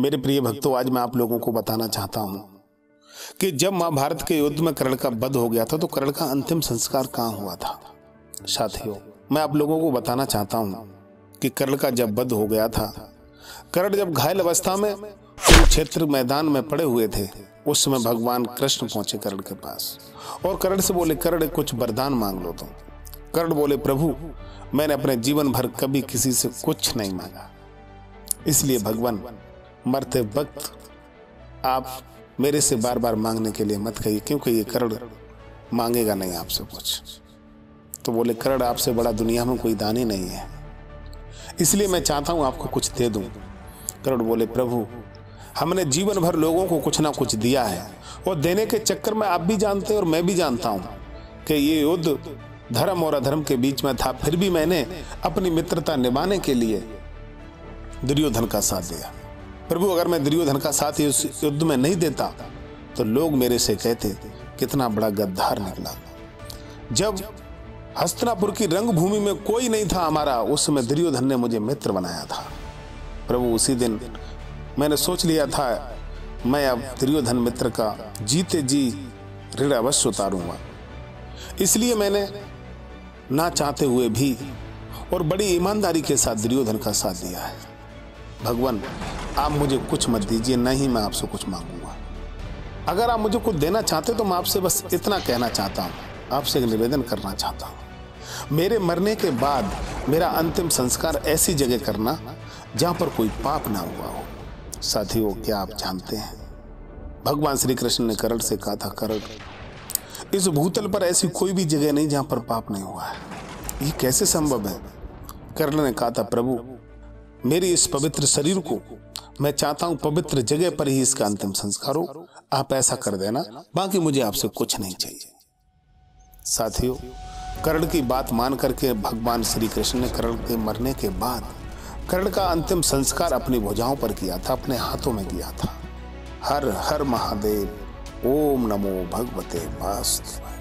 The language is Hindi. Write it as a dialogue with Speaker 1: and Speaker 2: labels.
Speaker 1: मेरे प्रिय भक्तों, आज मैं आप लोगों को बताना चाहता हूं कि जब महाभारत के युद्ध में कर्ण का वध हो गया था तो कर्ण का अंतिम संस्कार कहां हुआ था। साथियों, मैं आप लोगों को बताना चाहता हूं कि कर्ण का जब वध हो गया था, कर्ण जब घायल अवस्था में कुरुक्षेत्र मैदान में पड़े हुए थे, उस समय भगवान कृष्ण पहुंचे कर्ण के पास और कर्ण से बोले, कर्ण कुछ वरदान मांग लो। तो कर्ण बोले, प्रभु मैंने अपने जीवन भर कभी किसी से कुछ नहीं मांगा, इसलिए भगवान मरते वक्त आप मेरे से बार बार मांगने के लिए मत कहिए, क्योंकि ये कर्ण मांगेगा नहीं आपसे कुछ। तो बोले, कर्ण आपसे बड़ा दुनिया में कोई दानी नहीं है, इसलिए मैं चाहता हूं आपको कुछ दे दूं। कर्ण बोले, प्रभु हमने जीवन भर लोगों को कुछ ना कुछ दिया है और देने के चक्कर में आप भी जानते हैं और मैं भी जानता हूं कि ये युद्ध धर्म और अधर्म के बीच में था, फिर भी मैंने अपनी मित्रता निभाने के लिए दुर्योधन का साथ दिया। प्रभु अगर मैं दुर्योधन का साथ इस युद्ध में नहीं देता तो लोग मेरे से कहते कितना बड़ा गद्दार निकला। जब हस्तिनापुर की रंगभूमि में कोई नहीं था हमारा, उस समय दुर्योधन ने मुझे मित्र बनाया था। प्रभु उसी दिन मैंने सोच लिया था मैं अब दुर्योधन मित्र का जीते जी ऋण अवश्य उतारूंगा, इसलिए मैंने ना चाहते हुए भी और बड़ी ईमानदारी के साथ दुर्योधन का साथ दिया है। भगवान आप मुझे कुछ मत दीजिए, नहीं मैं आपसे कुछ मांगूंगा। अगर आप मुझे कुछ देना चाहते तो मैं आपसे बस इतना कहना चाहता हूँ, आपसे एक निवेदन करना चाहता हूँ, मेरे मरने के बाद मेरा अंतिम संस्कार ऐसी जगह करना जहां पर कोई पाप ना हुआ हो। साथियों, क्या आप जानते हैं भगवान श्री कृष्ण ने कर्ण से कहा था, कर्ण इस भूतल पर ऐसी कोई भी जगह नहीं जहां पर पाप नहीं हुआ है, ये कैसे संभव है। कर्ण ने कहा था, प्रभु मेरी इस पवित्र शरीर को मैं चाहता हूं पवित्र जगह पर ही इसका अंतिम संस्कार हो, आप ऐसा कर देना, बाकी मुझे आपसे कुछ नहीं चाहिए। साथियों, कर्ण की बात मान करके भगवान श्री कृष्ण ने कर्ण के मरने के बाद कर्ण का अंतिम संस्कार अपनी भुजाओं पर किया था, अपने हाथों में किया था। हर हर महादेव, ओम नमो भगवते वासुदेवाय।